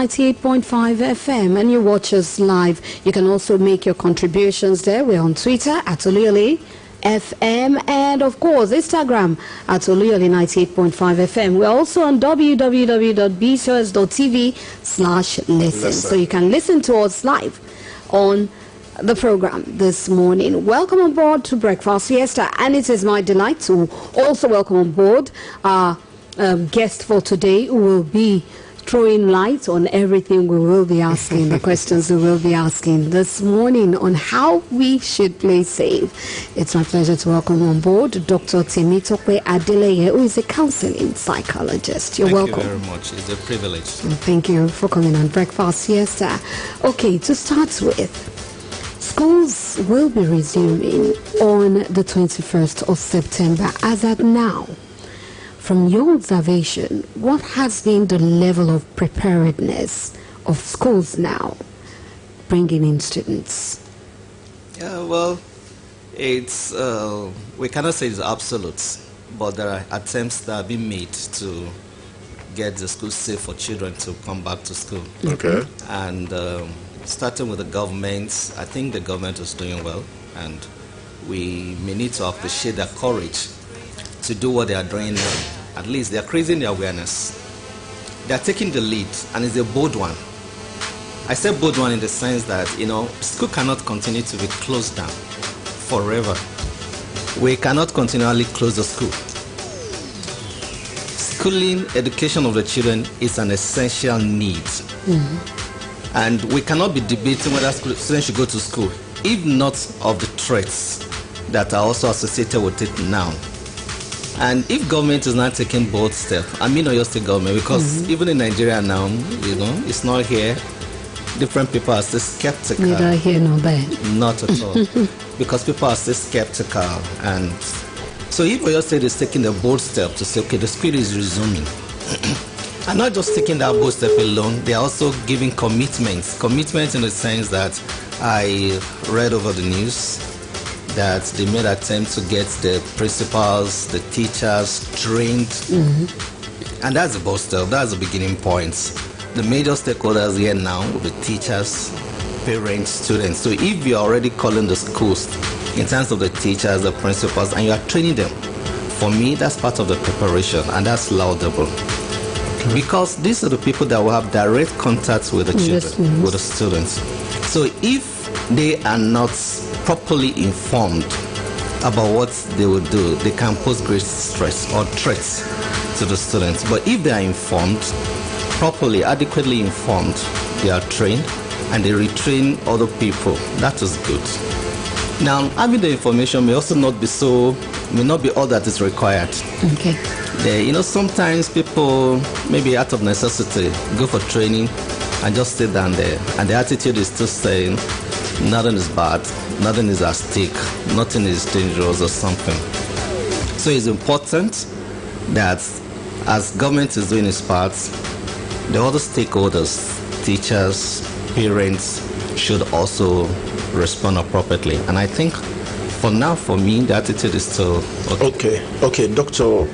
98.5 FM, and you watch us live. You can also make your contributions there. We're on Twitter at Oluyole FM, and of course Instagram at Oluyole 98.5 FM. We're also on www.bcos.tv/listen, so you can listen to us live on the program this morning. Welcome on board to Breakfast Fiesta, and it is my delight to also welcome on board our guest for today, who will be throwing light on everything we will be asking, the questions we will be asking this morning on how we should play safe. It's my pleasure to welcome on board Dr. Temitope Adeleye, who is a counseling psychologist. You're welcome. Thank you very much. It's a privilege. Thank you for coming on Breakfast Fiesta. Okay, to start with, schools will be resuming on the 21st of September. As at now, from your observation, what has been the level of preparedness of schools now bringing in students? Yeah, well, it's we cannot say it's absolute, but there are attempts that have been made to get the school safe for children to come back to school. Okay. And starting with the government, I think the government is doing well, and we may need to appreciate their courage to do what they are doing now. At least they are raising the awareness. They are taking the lead, and it's a bold one. I say bold one in the sense that, school cannot continue to be closed down forever. We cannot continually close the school. Schooling, education of the children is an essential need. Mm-hmm. And we cannot be debating whether students should go to school, if not of the threats that are also associated with it now. And if government is not taking bold steps, I mean not just the government, because even in Nigeria now, it's not here. Different people are still skeptical. Neither here nor there. Not at all. Because people are still skeptical. And so if Oyo State is taking the bold step to say, okay, the school is resuming. And not just taking that bold step alone, they are also giving commitments. Commitments in the sense that I read over the news that they made attempts to get the principals, the teachers trained. Mm-hmm. And that's the bold step. That's the beginning point. The major stakeholders here now, the teachers, parents, students. So if you're already calling the schools in terms of the teachers, the principals, and you are training them, for me, that's part of the preparation, and that's laudable. Because these are the people that will have direct contact with the children, with the students. So if they are not properly informed about what they will do, they can pose great stress or threats to the students. But if they are informed, properly, adequately informed, they are trained and they retrain other people, that is good. Now, having the information may also not be all that is required. Okay. Sometimes people, maybe out of necessity, go for training and just sit down there, and the attitude is still saying nothing is bad, nothing is at stake, nothing is dangerous or something. So it's important that as government is doing its part, the other stakeholders, teachers, parents, should also respond appropriately. And I think for now, for me, the attitude is still okay. Okay, Doctor.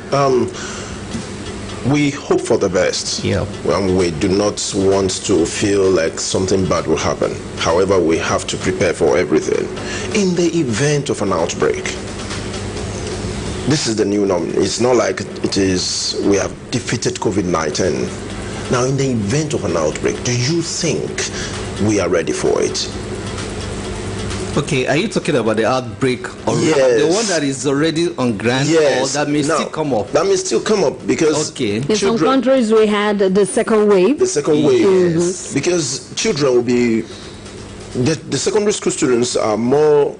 We hope for the best. Yeah. We do not want to feel like something bad will happen. However, we have to prepare for everything. In the event of an outbreak, this is the new norm. It's not like it is we have defeated COVID-19. Now, in the event of an outbreak, do you think we are ready for it? Okay, are you talking about the outbreak or the one that is already on ground, or that may still come up? That may still come up because in some countries we had the second wave. The second wave, yes. Because children will be, the secondary school students are more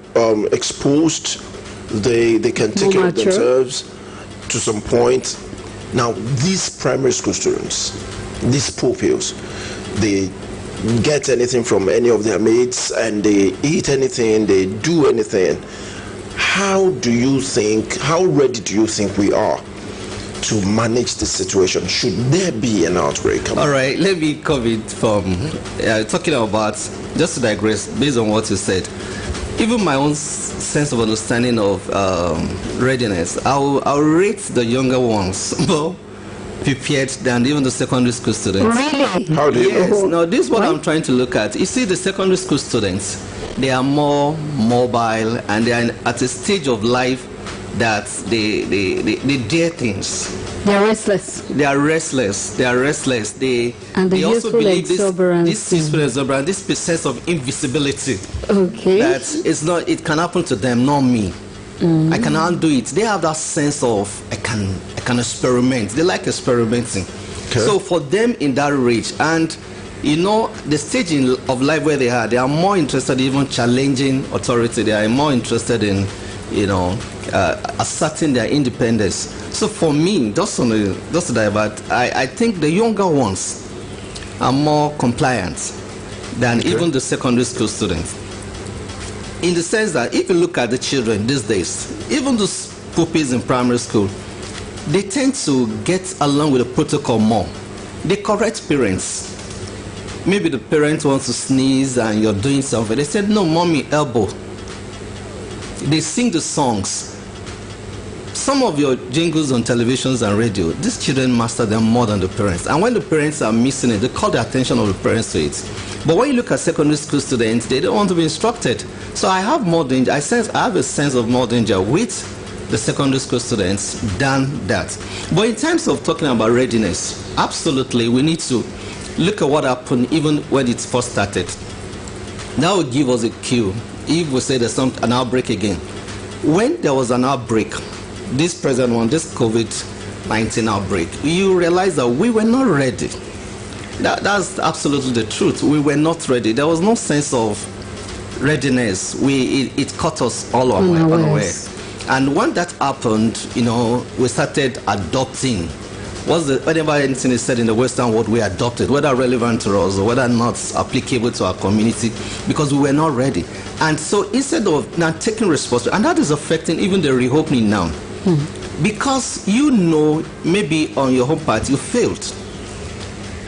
exposed. They can take care of themselves to some point. Now, these primary school students, these pupils, they get anything from any of their mates and they eat anything, they do anything. How ready do you think we are to manage the situation? Should there be an outbreak? All right, let me come in from talking about, just to digress, based on what you said. Even my own sense of understanding of readiness, I'll rate the younger ones. Well, prepared than even the secondary school students. Really? How do you know? Now, this is what I'm trying to look at. You see, the secondary school students, they are more mobile, and they are at a stage of life that they dare things. They're restless. They are restless. They are restless. They also believe this sense of invisibility. Okay. That it's not. It can happen to them, not me. I cannot do it. They have that sense of I can experiment. They like experimenting. Okay. So for them in that range, and you know the stage of life where they are more interested in even challenging authority. They are more interested in asserting their independence. So for me, just to divert, I think the younger ones are more compliant than even the secondary school students. In the sense that if you look at the children these days, even those pupils in primary school, they tend to get along with the protocol more. They correct parents. Maybe the parent wants to sneeze and you're doing something. They said, no, mommy, elbow. They sing the songs. Some of your jingles on televisions and radio, these children master them more than the parents. And when the parents are missing it, they call the attention of the parents to it. But when you look at secondary school students, they don't want to be instructed. So I have more danger. I have a sense of more danger with the secondary school students than that. But in terms of talking about readiness, absolutely, we need to look at what happened even when it first started. That will give us a cue. If we say there's an outbreak again. When there was an outbreak, this present one, this COVID-19 outbreak, you realize that we were not ready. That's absolutely the truth. We were not ready. There was no sense of readiness. It caught us all unaware. And when that happened, we started adopting. Whenever anything is said in the Western world, we adopted, whether relevant to us or whether not applicable to our community, because we were not ready. And so instead of now taking responsibility, and that is affecting even the reopening now, because maybe on your home part you failed,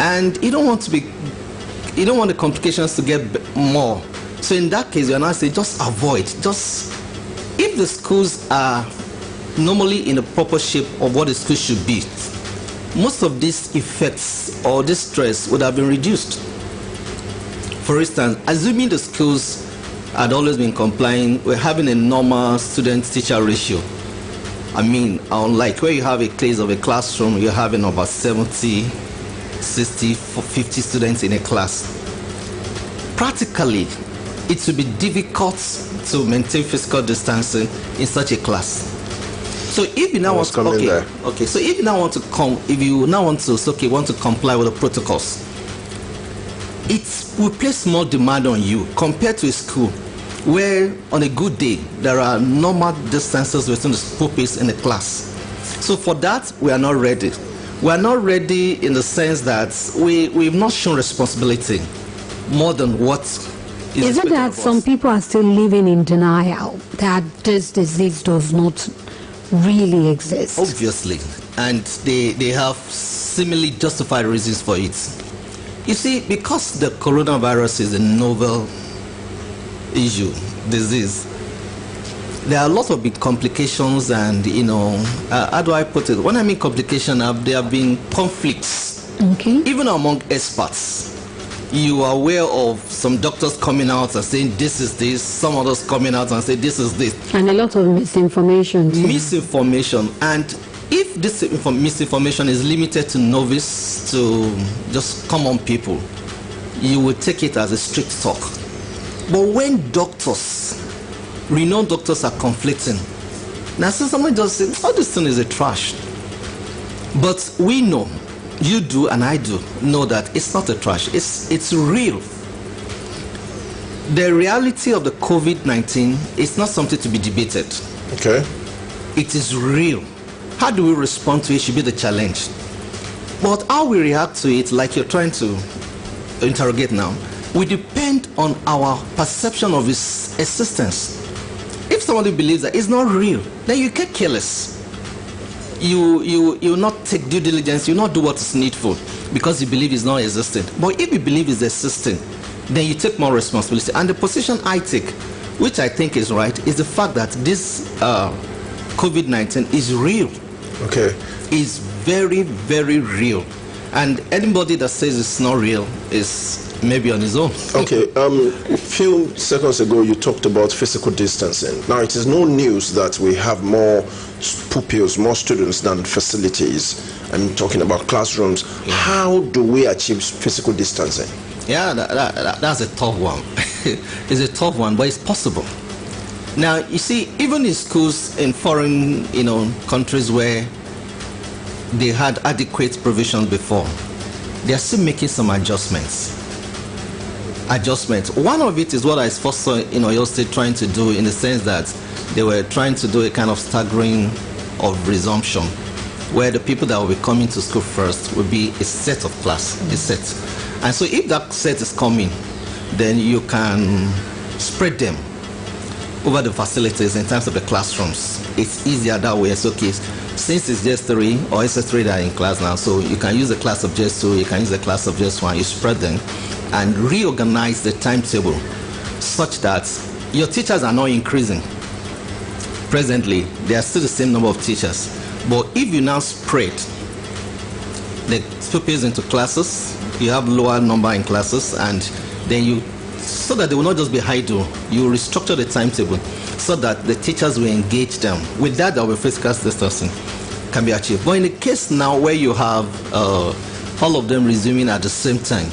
and you don't want the complications to get more. So in that case, you are now saying just avoid. If the schools are normally in the proper shape of what the school should be, most of these effects or this stress would have been reduced. For instance, assuming the schools had always been complying, we're having a normal student-teacher ratio. I mean, unlike where you have a case of a classroom, you're having about 70, 60, 50 students in a class. Practically, it would be difficult to maintain physical distancing in such a class. So if you now want to so if you now want to comply with the protocols, it will place more demand on you compared to a school where on a good day there are normal distances between the pupils in the class. So for that, we are not ready. We are not ready in the sense that we've not shown responsibility more than what is it that some people are still living in denial that this disease does not really exist? Obviously, and they have seemingly justified reasons for it. You see, because the coronavirus is a novel disease, there are a lot of big complications, and how do I put it? When I mean complication, there have been conflicts, even among experts. You are aware of some doctors coming out and saying this is this, some others coming out and say this is this. And a lot of misinformation. Misinformation. And if this misinformation is limited to novice, to just common people, you will take it as a strict talk. But when doctors, renowned doctors, are conflicting, now so someone just says, oh, this thing is a trash. But we know, you do and I do know that it's not a trash. It's real. The reality of the COVID-19 is not something to be debated. Okay. It is real. How do we respond to it should be the challenge. But how we react to it, like you're trying to interrogate now, will depend on our perception of its existence. If somebody believes that it's not real, then you get careless. You will not take due diligence, you will not do what is needful because you believe it's not existent. But if you believe it's existing, then you take more responsibility. And the position I take, which I think is right, is the fact that this COVID-19 is real. Okay. It's very, very real. And anybody that says it's not real is maybe on his own. Okay. A few seconds ago, you talked about physical distancing. Now, it is no news that we have more pupils, more students than facilities. I'm talking about classrooms. Yeah. How do we achieve physical distancing? Yeah, that's a tough one. It's a tough one, but it's possible. Now, you see, even in schools in foreign, countries where they had adequate provisions before, they are still making some adjustments. One of it is what I first saw in Oyo State trying to do, in the sense that they were trying to do a kind of staggering of resumption, where the people that will be coming to school first will be a set of class, a set. And so if that set is coming, then you can spread them over the facilities in terms of the classrooms. It's easier that way. It's okay. Since it's just 3 or SS3 that are in class now, so you can use the class of just 2, you can use the class of just 1, you spread them and reorganize the timetable such that your teachers are not increasing. Presently, there are still the same number of teachers. But if you now spread the pupils into classes, you have lower number in classes, and then so that they will not just be idle, you restructure the timetable so that the teachers will engage them. With that, there will be physical distancing can be achieved. But in the case now where you have all of them resuming at the same time,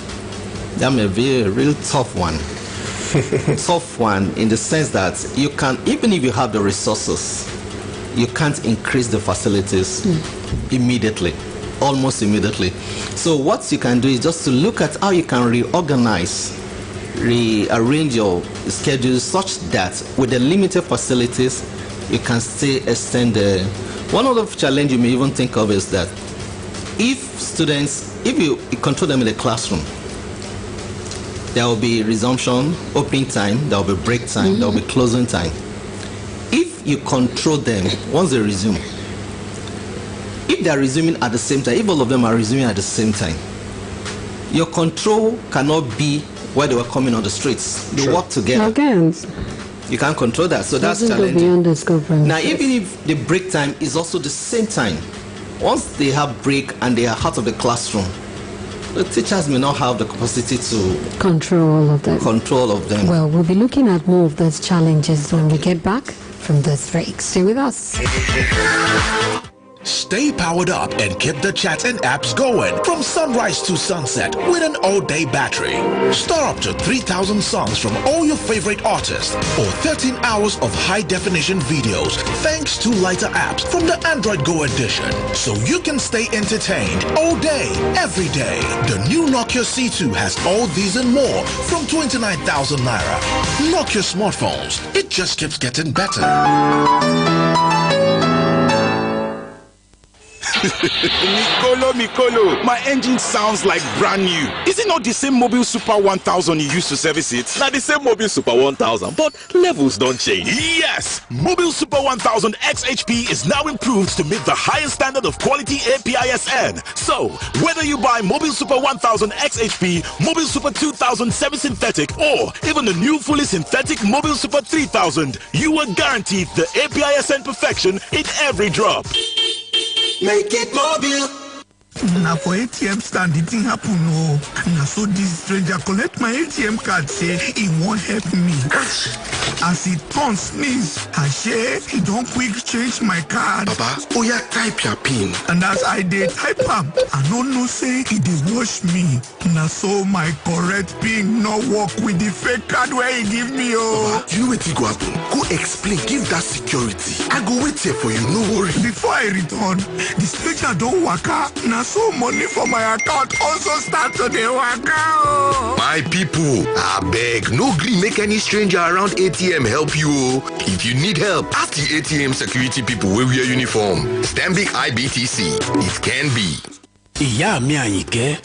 that may be a real tough one. Tough one in the sense that you can, even if you have the resources, you can't increase the facilities immediately, almost immediately. So what you can do is just to look at how you can reorganize, rearrange your schedule such that with the limited facilities you can still extend the. One of the challenges you may even think of is that if you control them in the classroom, there will be resumption, opening time, there will be break time, there will be closing time. If you control them once they resume, if they are resuming at the same time, if all of them are resuming at the same time, your control cannot be where they were coming on the streets. They work together. Okay. You can't control that, so that's challenging. Now, even if the break time is also the same time, once they have break and they are out of the classroom, the teachers may not have the capacity to control all of them. Well, we'll be looking at more of those challenges when we get back from this break. Stay with us. Stay powered up and keep the chats and apps going from sunrise to sunset with an all-day battery. Store up to 3,000 songs from all your favorite artists or 13 hours of high-definition videos thanks to lighter apps from the Android Go edition, so you can stay entertained all day, every day. The new Nokia C2 has all these and more from 29,000 Naira. Knock your smartphones. It just keeps getting better. Mikolo, my engine sounds like brand new. Is it not the same Mobile Super 1000 you used to service it? Not the same Mobile Super 1000, but levels don't change. Yes! Mobile Super 1000 XHP is now improved to meet the highest standard of quality APISN. So, whether you buy Mobile Super 1000 XHP, Mobile Super 2000 semi-synthetic, or even the new fully synthetic Mobile Super 3000, you are guaranteed the APISN perfection in every drop. Make it mobile. Now for ATM stand, it didn't happen. No. Now so this stranger collect my ATM card, say he won't help me. As he turns sneeze, I say he don't quick change my card. Baba, oh yeah, type your PIN. And as I did type am, I don't know say he did wash me. Now so my correct PIN no work with the fake card where he give me. Oh, Baba, you know what you go happen? Go explain, give that security. I go wait here for you, no worry. Before I return, the stranger don't work out. Now so money for my account also start to dey waka. My people, I beg, no gree make any stranger around ATM help you. If you need help, ask the ATM security people wey wear uniform. Stanbic IBTC, it can be. Ìyá mi Àyìnkẹ́,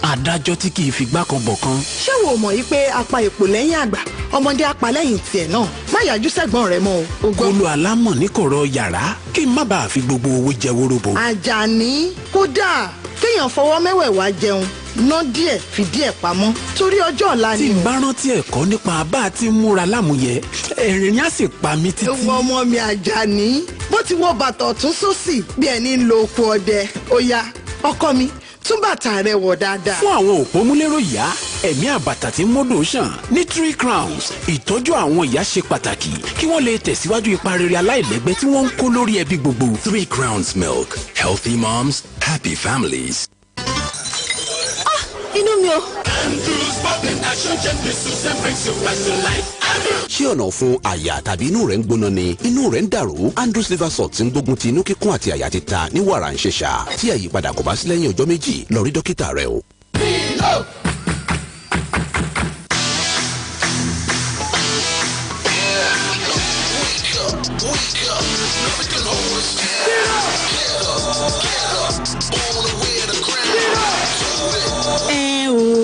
adájọ́ tí kì í fi gbá kan bọ̀ kan. Ṣé wo mọ̀ yí pé apá èpò lẹ́yìn àgbà, ọmọdé apá lẹ́yìn tiẹ̀ náà, má yájú sẹ́gbọ̀n rẹ̀ mọ́ o. Olú alámọ̀ ní kọ̀rọ̀ yàrá kí n má bàa fi gbogbo owó jẹ wóróbo. Àjàní, kódà kéèyàn fọwọ́ mẹ́wẹ̀ẹ̀wá jẹun, ná díẹ̀ fi díẹ̀ pamọ́ torí ọjọ́ ọ̀la ni. Tí n bá rántí ẹ̀kọ́ nípa bá a ti múra lámúyẹ, ẹ̀rín á sì pa mí títí. Ewu ọmọ mi Àjàní, bó ti wọ bàtà ọ̀tún sósì bí ẹni ń lo oko ọdẹ. Ó yá ọkọ mi tún bàtà rẹ wọ̀ dáadáa. Fún àwọn òpómúlérò ìyá ẹ̀mí àbàtà tí mọ́dọ̀ ṣàn ní 3 crowns ìtọ́jú àwọn ìyá ṣe pàtàkì kí wọ́n lè tẹ̀síwájú ipa rere aláìlẹ́gbẹ́ tí wọ́n ń kó lórí ẹbí gbogbo. 3 crowns milk, healthy moms, happy families. Inú mi o. Ṣé ọ̀nà fún àyà tàbí inú rẹ̀ ń gbóná ni inú rẹ̀ ń dàrú? Andrews liver salt ń gbógun ti inú kíkún àti àyà títa ní wàrà ń ṣẹ̀ṣà. Tí àyípadà kò bá sí lẹ́yìn ọjọ́ méjì lọ rí dókítà rẹ o.